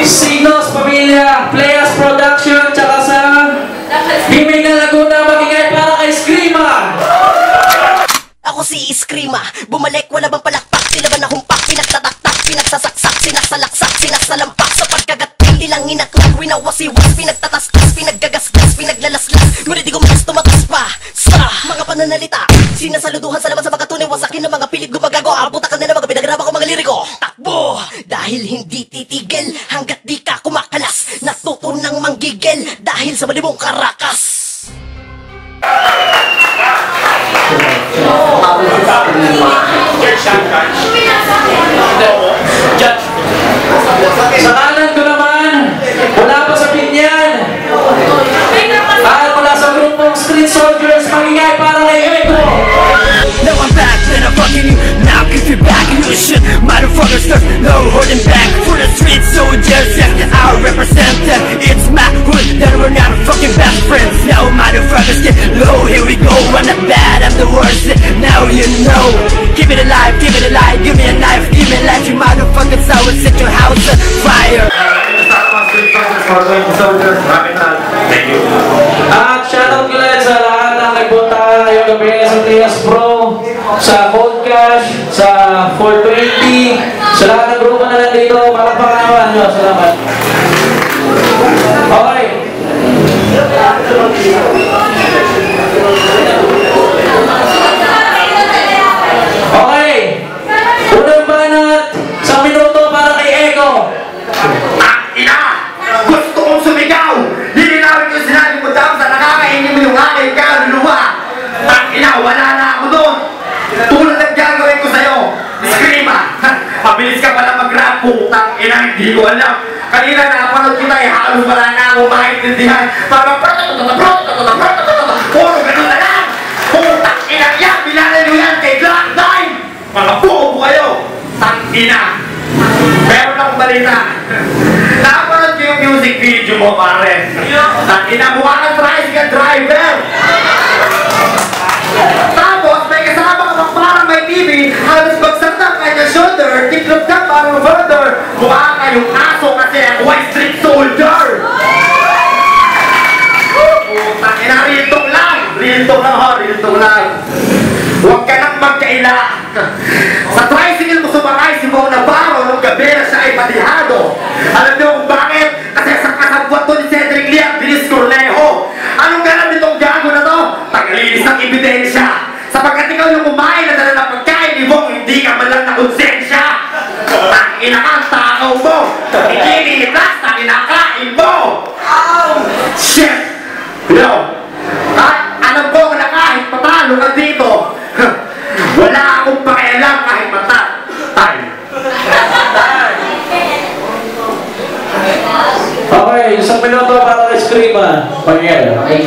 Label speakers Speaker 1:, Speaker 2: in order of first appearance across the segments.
Speaker 1: Signos Pamilya, Players Production, tsaka sa Himig na Laguna, magingay para kay Screama.
Speaker 2: Ako si Screama, bumalik, wala bang palakpak, tilaban na humpak, pinagtataktak, pinagsasaksak, sinaksalaksak, sinaksalampak, sa pagkagating, nilang inatlak, winawasiwas, pinagtatastas, pinaggagasgas, pinaglalaslas, ngunit di ko mas tumatas pa sa mga pananalita, sinasaluduhan sa laman sa mga tunay, wasakin ng mga pilit gumagago, abutakan na ng mga pinagraba ko mga liriko, takbo, dahil hindi titigil, hanggat di ka kumakalas, natuto ng manggigil, dahil sa malimong karakas.
Speaker 1: Sa kanan ko naman, mula pa sa Pinyan, at mula sa grupong Street Soldiers, magingay para kay Eko.
Speaker 3: Now I'm back, then I'm fucking you. Now if you're back and you shit, motherfuckers, there's no holding back. For the street soldiers, yes, I represent them. It's my hood, then we're not fucking best friends. Now motherfuckers get low, here we go. I'm not bad, I'm the worst, now you know. Keep it alive, give it a life, give me a knife, give me a life. You motherfuckers, I will set your house on fire.
Speaker 1: Thank you. At shoutout ulit sa lahat ng nagpunta ngayong gabi sa Trias Pro, sa Cold Cash, sa 420, sa lahat ng grupo na nandito, palakpakan naman nyo. Salamat. Okay. Okay. Unang banat, sa minuto para kay Eko.
Speaker 4: Ina! Gusto kong sumigaw! Lilinawin ko sinabi mo daw sa nakakainin mo yung aking kaluluwa! Ang ina, wala na ako doon! Tulad ng gagawin ko sa'yo! Screama! Mabilis ka pala mag-rap, putang ina, hindi ko alam! Kanina napanood kita eh, halos wala na akong maintindihan! Puro ganun na lang! Putang ina yan! Bilalay mo yan kay Black Nine! Mga buo kayo! Tang ina! Meron akong balita! Napanood ko yung music video mo, pare. Inabuha kang tricycle driver. Tapos, may kasama ka pang parang may TV, halos bagsak na kanya shoulder, tiklop ka parang further. Mukha ka yung aso kasi ang white street soldier. Putang ina, real talk lang. Real talk lang ho, real talk lang. Huwag ka nang magkaila. Sa tricycle mo sumakay si Mona Navarro nung gabi na siya ay patihado. Alam niyo kung bakit? Kasi sa kasabwat to ni Cedric Lee at Dennis Cornejo. Anong ganap nitong gago na to? Tagalinis ng ebidensya. Sapagkat ikaw yung kumain na dala ng pagkain ni Bong, hindi ka man lang na konsensya. Tangina ka ang takaw mo. Ikinihitras na kinakain mo. Shit! Yo! At alam ko na kahit patalo ka dito, wala akong pakialam kahit time.
Speaker 1: Okay, isang minuto para kay Screama. Pagyan.
Speaker 2: Okay,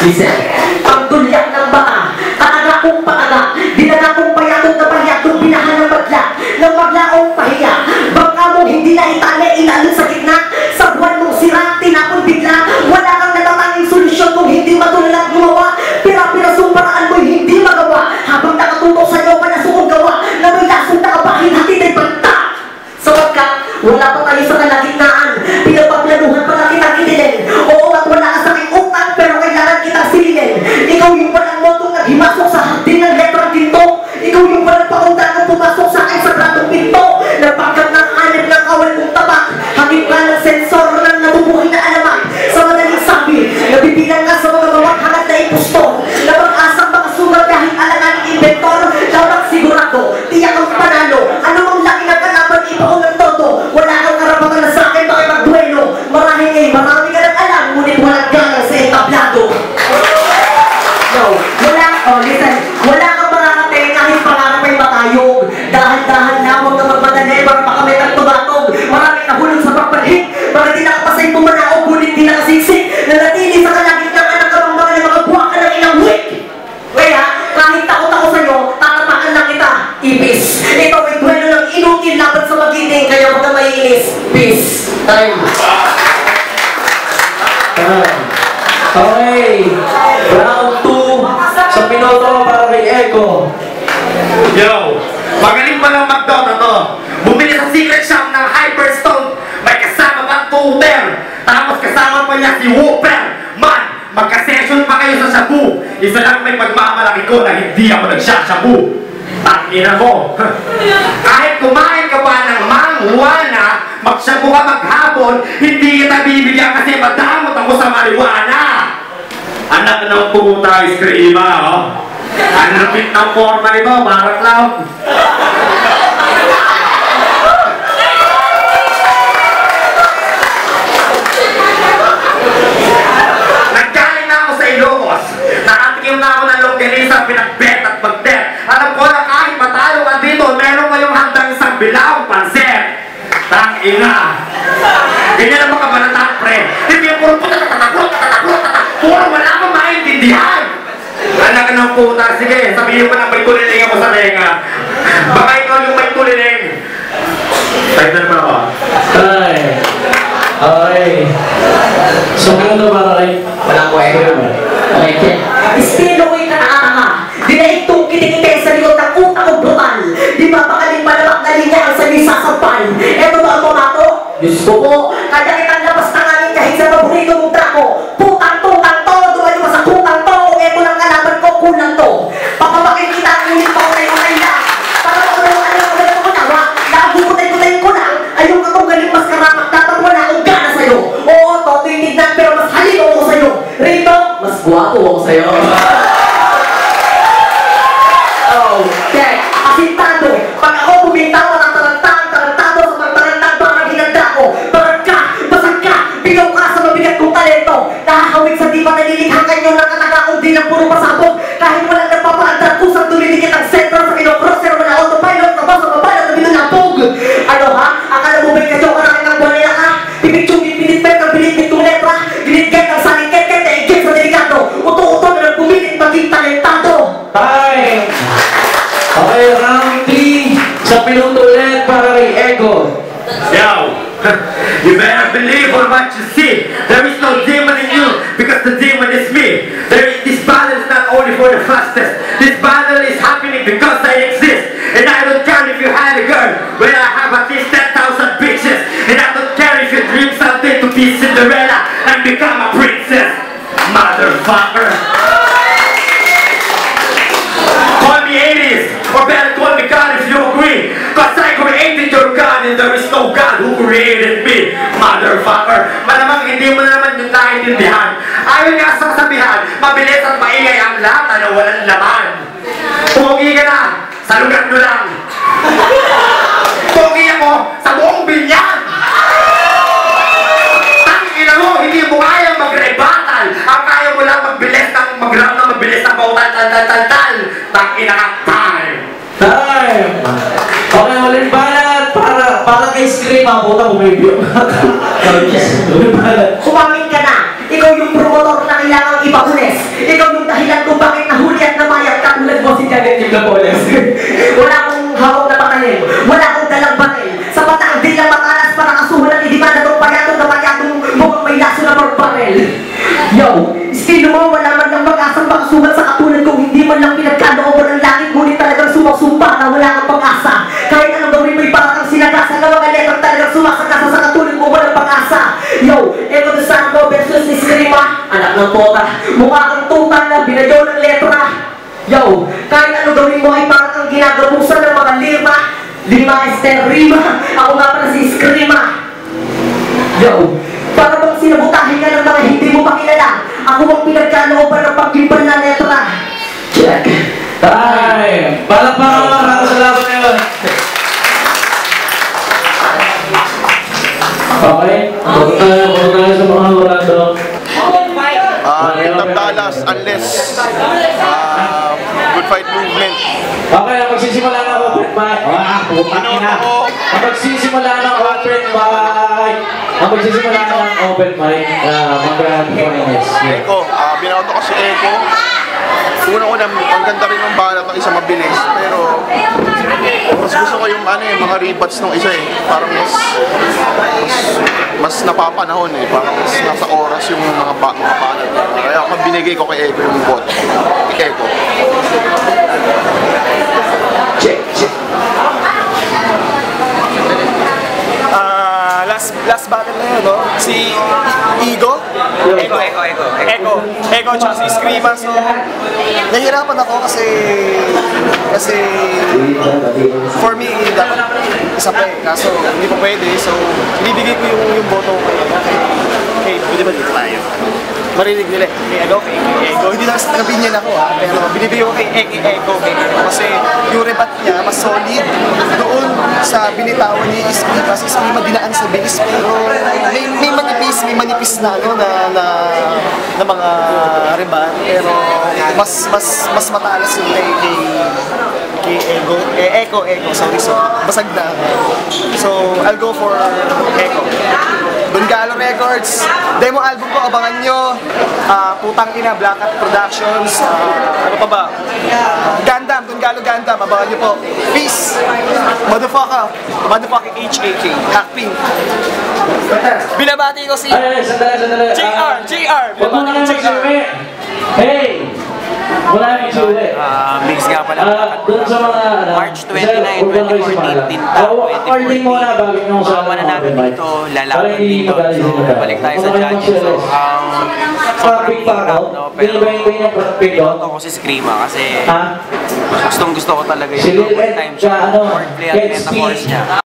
Speaker 2: listen. Pagdulyak ng baka, kaanak kong paana, dinala kong payatong na payatong binahan ng bagla, ng baglaong pahiya. Baka mong hindi na itali, ilalong sa gitna, sa buwan mong sira, tinapon bigla, wala kang natatanging solusyon kung hindi matulad gumawa, pira-pirasong paraan mo'y hindi magawa, habang nakatutok sa'yo pa na sumong gawa, na may lasong nakabahin, hatid ay banta. Sapagkat, wala pa tayo sa kalagitnaan, pinapaglanuhan pa na kitang inilin. Oo, at wala ka sa aking utang, pero kailangan kitang silinin. Ikaw yung walang motong naghimasok sa hardin ng letrang ginto. Ikaw yung walang pakundangang pumasok sa aking sagradong pinto. Napagkat ng anib ng kawal kong tabak, hangip ka ng sensor ng nabubuhay na alamat. Sa madaling sabi, nabibilang ka sa mga bawat hangat na impostor. Na pag-asang mga sugat kahit alanganing inventor, dapat sigurado, tiyak ang panalo. Ano mang laki na kalaban, iba ko ng todo. Wala kang karapatan na sa akin, makipagduelo. Marahil ay marami ka ng alam, ngunit walang galang sa entablado. No, wala, oh listen, wala kang makakatay kahit pangarap ay matayog. Dahan-dahan na, huwag na magmadali, para makamit ang tumatog. Maraming nahulog sa pagpanhig, para di nakapasay pumanaog, ngunit di nakasiksik. Nanatili sa kalagitnaan ng kamang mga buwa ka ng ilang week. Kaya, kahit takot ako sa'yo, tatapakan lang kita, ibis. Ito ay duelo ng inutil laban sa magiting, kaya huwag na maiinis. Peace. Time.
Speaker 1: Okay. Round 2. Sa minuto para kay Eko.
Speaker 4: Yo! Magaling pa ng McDonald's to. Bumili sa secret shop ng Tapos kasama pa niya si Whooper. Man, magka-session pa kayo sa shabu. Isa lang may pagmamalaki ko na hindi ako nagsashabu. Tangina mo. Kahit kumain ka pa ng mangwana, magshabu ka maghapon, hindi kita bibigyan kasi madamot ako sa marijuana. Anak ng pumunta ice cream, oh. Ang lupit ng forma nito, parang cloud. Naggaling na ako sa Ilocos. Nakatikim na ako ng longganisa, pinagbet at pagdet. Alam ko na kahit matalo ka dito, meron kayong handang isang bilawang panset. Tangina. Ganyan ang mga banatang pre. Hindi yung puro puro wala akong maintindihan. Anak ng puta, sige, sabihin mo na may tuliling ako sa tenga. Baka ikaw yung may tuliling. Type na naman ako.
Speaker 1: Ay. Okay. So, ano ba rin?
Speaker 2: Walang kwento. Okay, Ken. Estilo ko'y nakakaka. Dinaitong kitikite sa likod ng utak ko brutal. Di ba pakaling malawak na linya ang sa'yo'y sasampal? Eto ba ang tomato? Diyos ko po, kaya kitang labas na ngayon kahit sa paborito mong trako. Putang-tutang to, dumayo ka sa putang to. Eto lang kalaban ko, kulang to. Papabakin kita ang ulit pa ko na yung kaya. Para ako na yung ko nawa. Nakagugutay-gutayin ko lang. Ayun ka kong galing mas karapat. Dapat wala akong gana sa'yo. Oo, toto'y tignan pero mas halino ako sa'yo. Rito, mas guwapo ako sa'yo. Oh, check. Asintado. Pag ako bumitaw, tarantado sa pagtarantang parang hinanda ko. Barag ka, basag ka, bigaw ka sa mabigat kong talento. Nakakawig sa di pa nalilikhang kanyo ng katagakong di ng puro pasabog. Kahit walang nagpapaandar kusang tuliligit ang sentro sa kinocross. Pero wala autopilot, nabas sa babalat na binunapog. Ano ha? Akala mo ba'y kadyo ka na kang buwanila ka? Pipitsugin, pinitpet ang binitbit kong letra. Ginitget ang salingket, naigit sa delikado. Uto-uto na nagpumilit maging talentado.
Speaker 1: Time! Okay, round 3. Sa pinuto ulit para kay Ego.
Speaker 4: Yo, you better believe on what you see. There is no demon in you because the demon is me. This battle is not only for the fastest. This battle is happening because I exist. And I don't care if you had a girl when I have at least 10,000 bitches. And I don't care if you dream something to be Cinderella and become a princess. Motherfucker. Call me 80s, or better call me God if you agree. Cause I created your God and there is no God who created me. Motherfucker. Malamang hindi mo na naman yung naiintindihan. Ayaw nga sa sabihan, mabilis at maingay ang lata na walang laman. Pogi ka na, sa lugar nyo lang. Pogi ako sa buong binyan. Tangina mo, hindi mo kaya mag-rebuttal. Ang kaya mo lang magbilis ng mag-rap na mabilis ng bautan, tal. Tangina ka, time.
Speaker 1: Time! Okay, ulit banat para kay Scream. Ang puta bumibyo. Ulit banat.
Speaker 2: Kumamit ka na. Ikaw yung promotor na kailangang ipapulis. Ikaw yung dahilan kung bakit nahuli at namayat katulad mo si Janet yung Lapoles. Wala akong hawak na patalim. Wala akong dalang baril. Sa pataang dilang matalas para kasuhan at idimanda ng payatong mukhang may laso na barbarel. Yo, estilo mo wala man lang mag-asang makasuhan sa katulad kung hindi man lang pinagkalooban ng langit ngunit talagang sumaksumpa na wala kang pag-asa. Kahit anong gawin mo'y para kang sinagasa na mga letrang talagang sumasagasa sa katulad mo walang pag-asa. Yo, Ego de Santo versus Eskrima, anak ng pota, mukha kang tutan na binayaw ng letra. Yo, kahit anong gawin mo ay parang kang ginagabusan ng mga lima esterima. Ako nga pala si Eskrima. Yo, para bang sinabutahin ka ng mga hindi mo pakilala. Ako ang pinagkalooban ng pagkimpal na letra. Check.
Speaker 1: Time! Palakpakan naman para sa laban na yun. Okay? Punta tayo sa mga Orlando.
Speaker 5: Top Dallas unless good fight movement.
Speaker 1: Okay, magsisimula na open mic. Putang ina. Magsisimula na open mic. Magsisimula na ng open mic. Mag-grand finals.
Speaker 5: Eko, binato ko si Eko. Una-una, ang ganda rin ng balat ng isa mabilis. Pero mas gusto ko yung mga rebats ng isa eh. Parang mas napapanahon eh. Parang mas nasa oras yung mga balat. Kaya ako binigay ko kay Eko yung bot. Eko.
Speaker 6: Last last battle na yun, no? Si Ego, tsaka si Screama. So, nahihirapan ako kasi for me, dapat isa pa eh. Kaso, hindi pa pwede. So, ibibigay ko yung boto ko kay pwede ba dito tayo? Marinig nila kay Ego. Hindi lang sa tabi niya ako pero binibigay ko kay Ego. Kasi yung rebat niya mas solid doon sa binitawan ni Iski. Kasi Iski madinaan sa base pero may manipis na na mga rebat. Pero mas matalas yung kay Ego. Sorry, basag na. So, I'll go for Ego. Dungalo Records, demo album ko, abangan nyo. Putang Ina, Black Hat Productions, ano pa ba? Gundam, Dungalo Gundam, abangan nyo po. Peace! Motherfucking HAK, Hackpink. Binabati ko si
Speaker 1: Sandali.
Speaker 6: JR!
Speaker 1: Huwag mo naman magsuwi. Hey! Wala nang suwi.
Speaker 7: Mix nga pala.
Speaker 1: Doon sa mga
Speaker 7: March 29, 2014, Tinta, 2014. Mga mananalo dito, lalaban dito. So, balik tayo sa judges. So, sobrang hirap, no? Pero, pinoto ko si Screama kasi gustong gusto ko talaga yung overtime shot. Fourth play at metaphors niya.